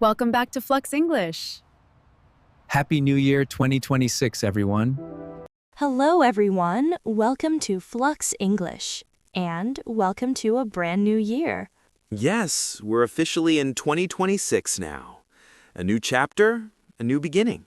Welcome back to Flux English. Happy New Year 2026, everyone. Hello, everyone. Welcome to Flux English. And welcome to a brand new year. Yes, we're officially in 2026 now. A new chapter, a new beginning.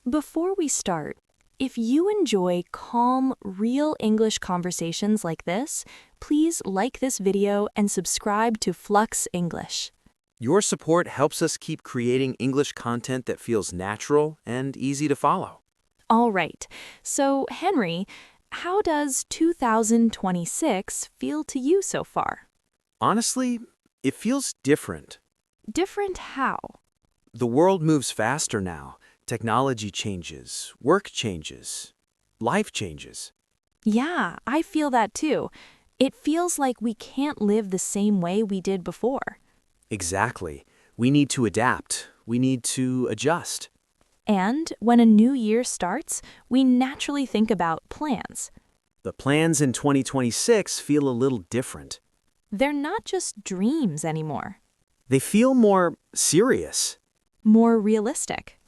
Before we start, if you enjoy calm, real English conversations like this, please like this video and subscribe to Flux English. Your support helps us keep creating English content that feels natural and easy to follow. All right. So, Henry, how does 2026 feel to you so far? Honestly, it feels different. Different how? The world moves faster now. Technology changes, work changes, life changes. Yeah, I feel that too. It feels like we can't live the same way we did before. Exactly. We need to adapt. We need to adjust. And when a new year starts, we naturally think about plans. The plans in 2026 feel a little different. They're not just dreams anymore. They feel more serious. More realistic.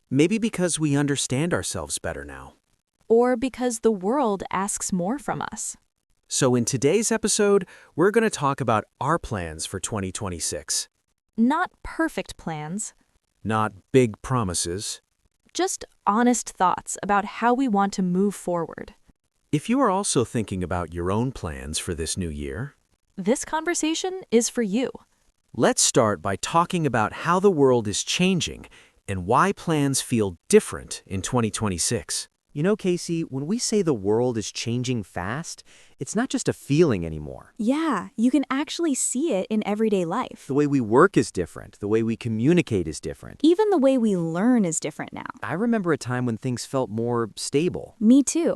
Maybe because we understand ourselves better now. Or because the world asks more from us. So in today's episode, we're going to talk about our plans for 2026. Not perfect plans, Not big promises. just honest thoughts about how we want to move forward. If you are also thinking about your own plans for this new year, This conversation is for you. let's start by talking about how the world is changing and why plans feel different in 2026. You know, Casey, when we say the world is changing fast, it's not just a feeling anymore. Yeah, you can actually see it in everyday life. The way we work is different. The way we communicate is different. Even the way we learn is different now. I remember a time when things felt more stable. Me too.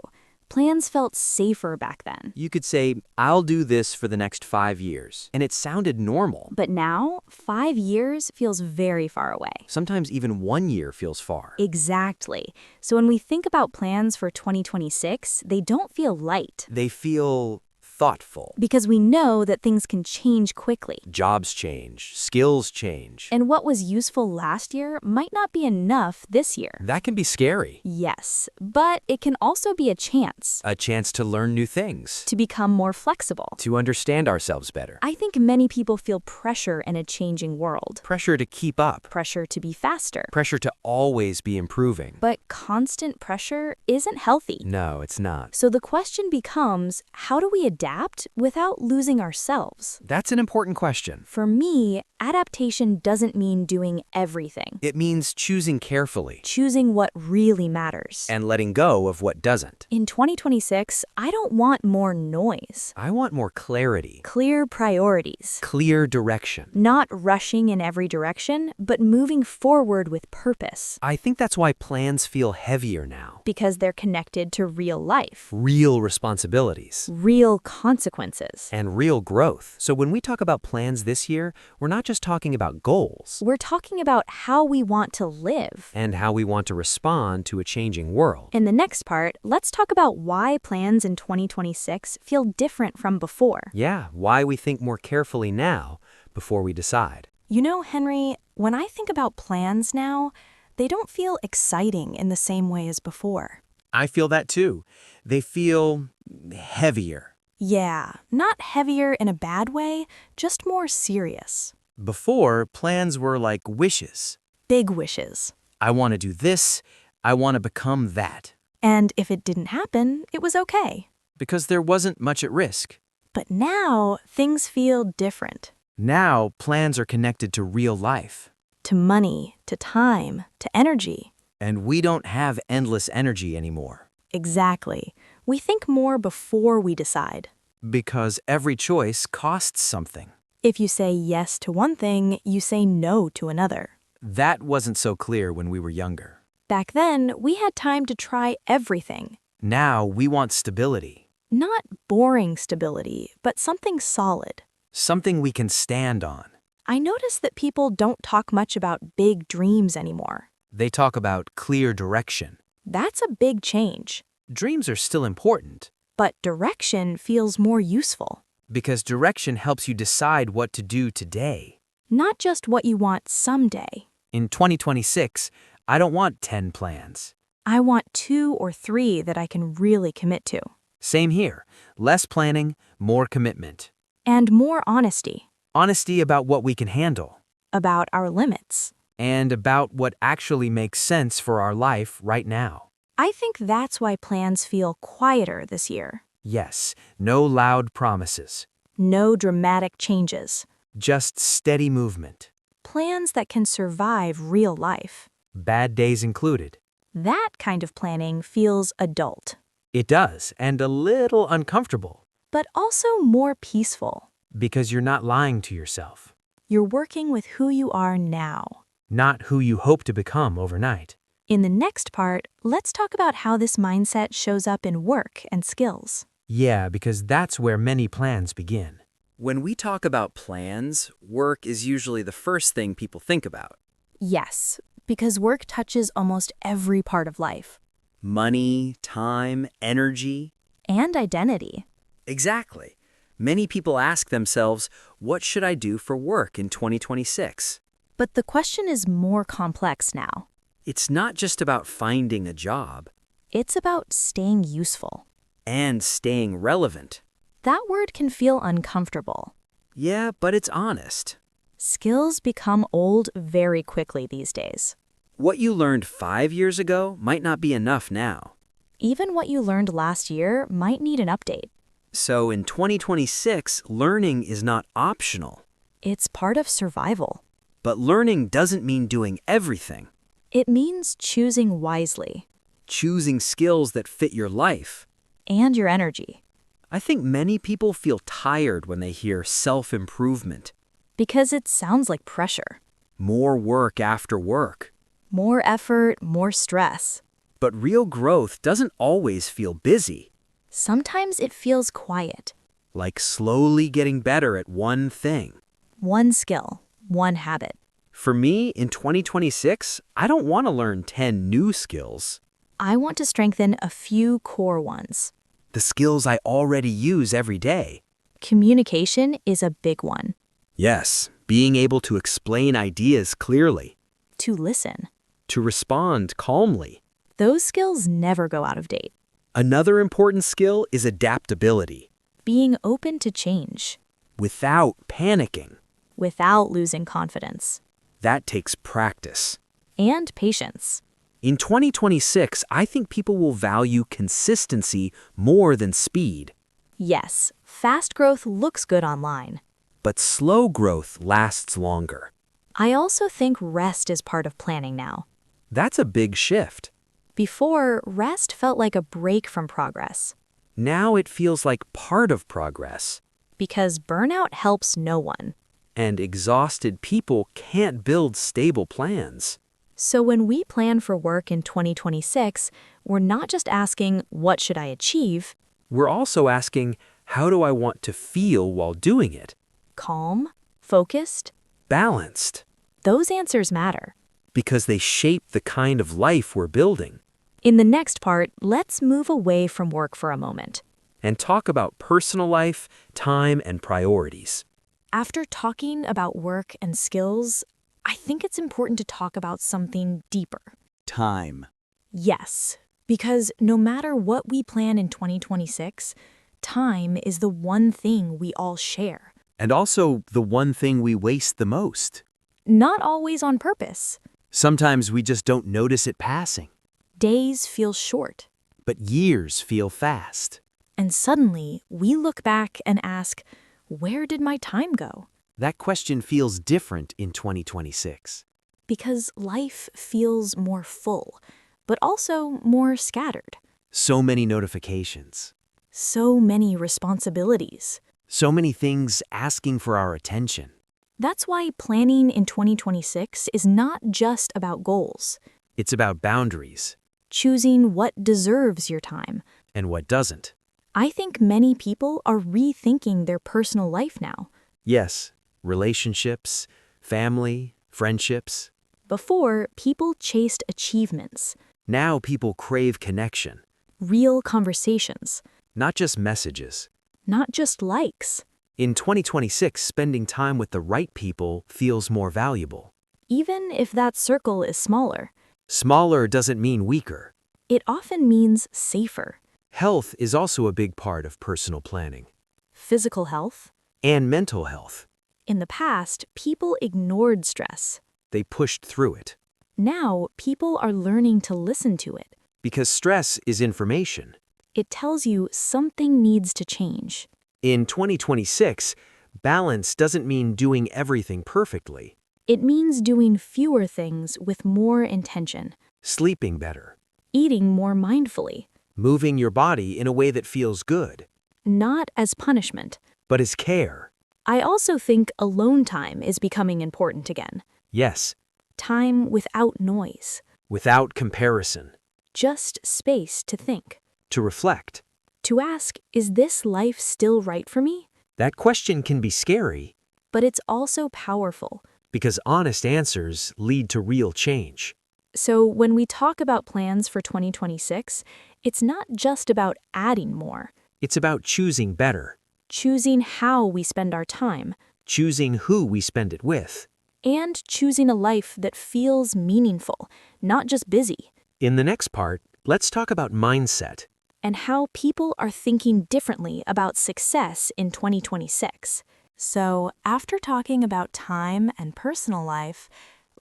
Plans felt safer back then. You could say, I'll do this for the next 5 years. And it sounded normal. But now, 5 years feels very far away. Sometimes even 1 year feels far. Exactly. So when we think about plans for 2026, they don't feel light. They feel thoughtful. Because we know that things can change quickly. Jobs change. Skills change. And what was useful last year might not be enough this year. That can be scary. Yes, but it can also be a chance A chance to learn new things. to become more flexible. To understand ourselves better. I think many people feel pressure in a changing world. Pressure to keep up. Pressure to be faster. Pressure to always be improving. But constant pressure isn't healthy. No, it's not. So the question becomes, how do we adapt without losing ourselves? That's an important question. For me, adaptation doesn't mean doing everything. It means choosing carefully Choosing what really matters. and letting go of what doesn't. In 2026, I don't want more noise. I want more clarity, Clear priorities. clear direction. Not rushing in every direction, but moving forward with purpose. I think that's why plans feel heavier now. Because they're connected to real life. Real responsibilities Real consequences. and real growth. So when we talk about plans this year, we're not just talking about goals We're talking about how we want to live. and how we want to respond to a changing world. In the next part, let's talk about why plans in 2026 feel different from before. Yeah, why we think more carefully now before we decide. You know, Henry, when I think about plans now, they don't feel exciting in the same way as before. I feel that too. They feel heavier. Yeah, not heavier in a bad way, just more serious. Before, plans were like wishes. Big wishes. I want to do this. I want to become that. And if it didn't happen, it was okay. Because there wasn't much at risk. But now, things feel different. Now, plans are connected to real life. To money, to time, to energy. And we don't have endless energy anymore. Exactly. We think more before we decide. Because every choice costs something. If you say yes to one thing, you say no to another. That wasn't so clear when we were younger. Back then, we had time to try everything. Now we want stability. Not boring stability, but something solid. Something we can stand on. I notice that people don't talk much about big dreams anymore. They talk about clear direction. That's a big change. Dreams are still important. But direction feels more useful. Because direction helps you decide what to do today. Not just what you want someday. In 2026, I don't want 10 plans. I want 2 or 3 that I can really commit to. Same here. Less planning, more commitment. And more honesty Honesty about what we can handle. about our limits. And about what actually makes sense for our life right now. I think that's why plans feel quieter this year. Yes, no loud promises. No dramatic changes. Just steady movement. Plans that can survive real life. Bad days included. That kind of planning feels adult, It does, and a little uncomfortable. but also more peaceful. Because you're not lying to yourself. You're working with who you are now. Not who you hope to become overnight. In the next part, let's talk about how this mindset shows up in work and skills. Yeah, because that's where many plans begin. When we talk about plans, work is usually the first thing people think about. Yes, because work touches almost every part of life. Money, time, energy. And identity. Exactly. Many people ask themselves, what should I do for work in 2026? But the question is more complex now. It's not just about finding a job It's about staying useful. and staying relevant. That word can feel uncomfortable. Yeah, but it's honest. Skills become old very quickly these days. What you learned 5 years ago might not be enough now. Even what you learned last year might need an update. So in 2026, learning is not optional. It's part of survival. But learning doesn't mean doing everything. It means choosing wisely. Choosing skills that fit your life. And your energy. I think many people feel tired when they hear self-improvement. Because it sounds like pressure. More work after work. More effort, more stress. But real growth doesn't always feel busy. Sometimes it feels quiet. Like slowly getting better at one thing. One skill, one habit. For me, in 2026, I don't want to learn 10 new skills. I want to strengthen a few core ones. The skills I already use every day. Communication is a big one. Yes, being able to explain ideas clearly. To listen. To respond calmly. Those skills never go out of date. Another important skill is adaptability. Being open to change. Without panicking. Without losing confidence. That takes practice. And patience. In 2026, I think people will value consistency more than speed. Yes, fast growth looks good online. But slow growth lasts longer. I also think rest is part of planning now. That's a big shift. Before, rest felt like a break from progress. Now it feels like part of progress. Because burnout helps no one. And exhausted people can't build stable plans. So when we plan for work in 2026, we're not just asking, what should I achieve? We're also asking, how do I want to feel while doing it? Calm? Focused? Balanced. Those answers matter. Because they shape the kind of life we're building. In the next part, let's move away from work for a moment. And talk about personal life, time, and priorities. After talking about work and skills, I think it's important to talk about something deeper. Time. Yes, because no matter what we plan in 2026, time is the one thing we all share. And also the one thing we waste the most. Not always on purpose. Sometimes we just don't notice it passing. Days feel short. But years feel fast. And suddenly, we look back and ask, where did my time go? That question feels different in 2026. Because life feels more full, but also more scattered. So many notifications. So many responsibilities. So many things asking for our attention. That's why planning in 2026 is not just about goals. It's about boundaries. Choosing what deserves your time. And what doesn't. I think many people are rethinking their personal life now. Yes, relationships, family, friendships. Before, people chased achievements. Now people crave connection. Real conversations. Not just messages. Not just likes. In 2026, spending time with the right people feels more valuable. even if that circle is smaller. Smaller doesn't mean weaker. It often means safer. Health is also a big part of personal planning. Physical health. And mental health. In the past, people ignored stress. They pushed through it. Now, people are learning to listen to it. Because stress is information. It tells you something needs to change. In 2026, balance doesn't mean doing everything perfectly. It means doing fewer things with more intention, Sleeping better. eating more mindfully, Moving your body in a way that feels good. not as punishment. But as care. I also think alone time is becoming important again. Yes. Time without noise, Without comparison. just space to think, To reflect. to ask, is this life still right for me? That question can be scary. But it's also powerful. Because honest answers lead to real change. So when we talk about plans for 2026, it's not just about adding more, It's about choosing better. choosing how we spend our time, Choosing who we spend it with. and choosing a life that feels meaningful, not just busy, In the next part, let's talk about mindset. and how people are thinking differently about success in 2026. So, after talking about time and personal life,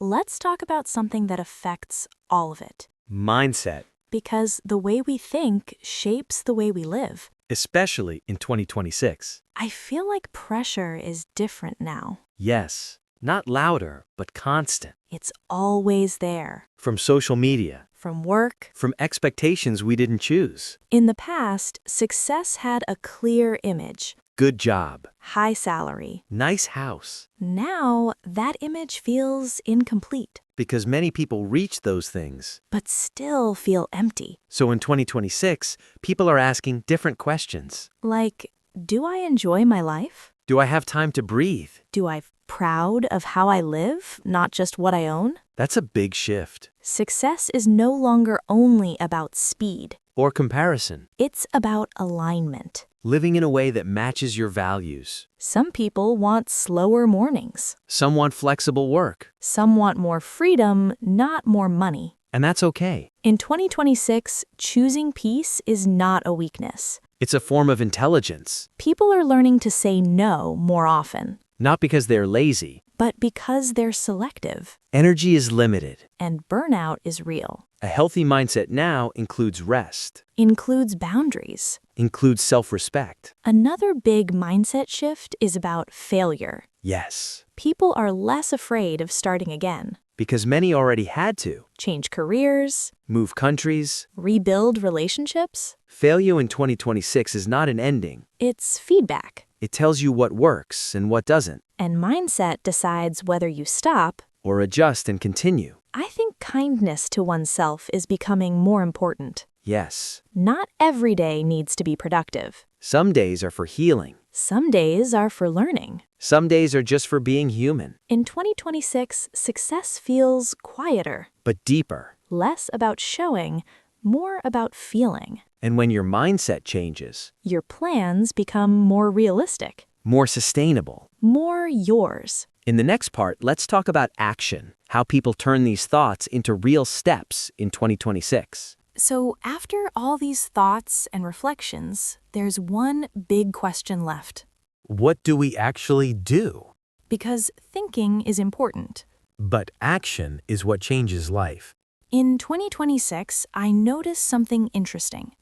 let's talk about something that affects all of it. Mindset, Because the way we think shapes the way we live. especially in 2026. I feel like pressure is different now. Yes, not louder, but constant. It's always there. From social media, From work. from expectations we didn't choose. In the past, success had a clear image. Good job, High salary. nice house. Now, that image feels incomplete, Because many people reach those things. but still feel empty. So in 2026, people are asking different questions. Like, do I enjoy my life? Do I have time to breathe? Do I proud of how I live, not just what I own? That's a big shift. Success is no longer only about speed. Or comparison. It's about alignment. Living in a way that matches your values. Some people want slower mornings. Some want flexible work. Some want more freedom, not more money. And that's okay. In 2026, choosing peace is not a weakness. It's a form of intelligence. People are learning to say no more often, Not because they're lazy. but because they're selective, Energy is limited. and burnout is real. A healthy mindset now includes rest, Includes boundaries. includes self-respect. Another big mindset shift is about failure. Yes, People are less afraid of starting again. because many already had to. Change careers, Move countries. rebuild relationships. Failure in 2026 is not an ending. It's feedback. It tells you what works and what doesn't, And mindset decides whether you stop. or adjust and continue. I think kindness to oneself is becoming more important. Yes, Not every day needs to be productive. some days are for healing. Some days are for learning. Some days are just for being human, In 2026, success feels quieter, but deeper. less about showing, more about feeling. And when your mindset changes, Your plans become more realistic, more sustainable. more yours. In the next part, let's talk about action, how people turn these thoughts into real steps in 2026. So, after all these thoughts and reflections, there's one big question left. What do we actually do? Because thinking is important. But action is what changes life. In 2026, I noticed something interesting.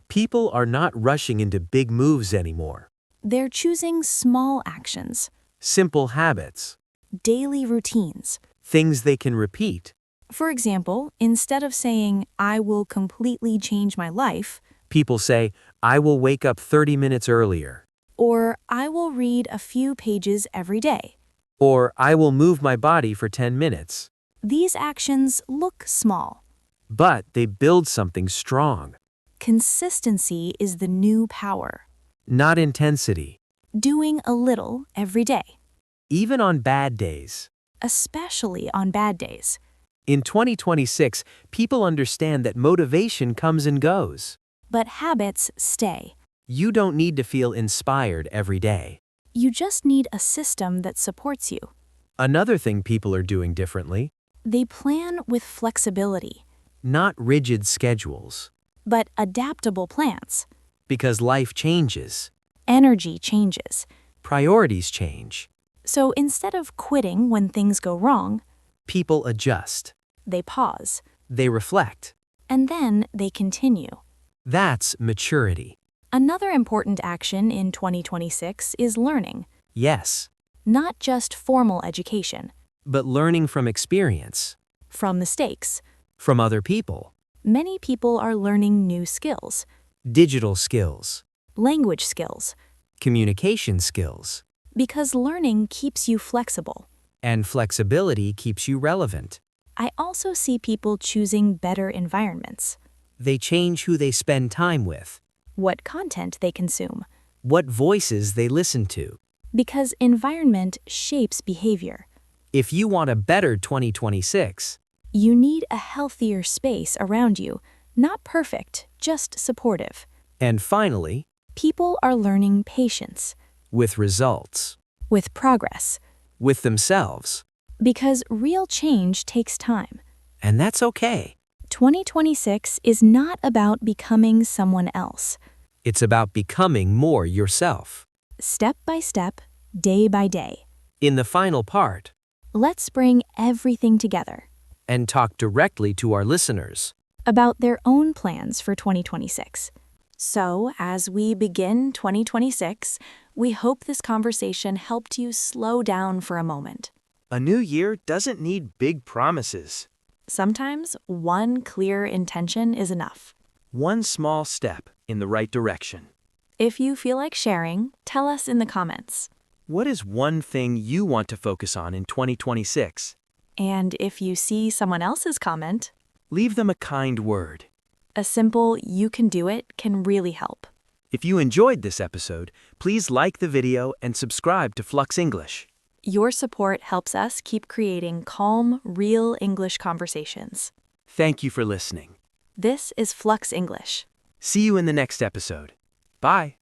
People are not rushing into big moves anymore. They're choosing small actions, Simple habits. daily routines. Things they can repeat. For example, instead of saying, I will completely change my life, People say, I will wake up 30 minutes earlier. or I will read a few pages every day, Or I will move my body for 10 minutes. these actions look small. But they build something strong. Consistency is the new power. Not intensity. Doing a little every day, Even on bad days. especially on bad days. In 2026, people understand that motivation comes and goes. But habits stay. You don't need to feel inspired every day. You just need a system that supports you. Another thing people are doing differently, They plan with flexibility, not rigid schedules, but adaptable plans. because life changes, Energy changes. priorities change, So instead of quitting when things go wrong, people adjust, they pause, they reflect. and then they continue. That's maturity. Another important action in 2026 is learning, Yes, not just formal education. but learning from experience, From mistakes, from other people, many people are learning new skills, digital skills, language skills, communication skills, because learning keeps you flexible. and flexibility keeps you relevant. I also see people choosing better environments, They change who they spend time with, what content they consume, what voices they listen to. because environment shapes behavior. If you want a better 2026, You need a healthier space around you, not perfect, just supportive. and finally, People are learning patience with results, with progress, with themselves, because real change takes time. and that's okay. 2026 is not about becoming someone else. It's about becoming more yourself. Step by step, day by day. In the final part, Let's bring everything together and talk directly to our listeners. about their own plans for 2026. So, as we begin 2026, we hope this conversation helped you slow down for a moment. A new year doesn't need big promises. Sometimes one clear intention is enough. One small step in the right direction. If you feel like sharing, tell us in the comments. What is one thing you want to focus on in 2026? And if you see someone else's comment, Leave them a kind word. a simple "you can do it" can really help. If you enjoyed this episode, please like the video and subscribe to Flux English. Your support helps us keep creating calm, real English conversations. Thank you for listening. This is Flux English. See you in the next episode. Bye.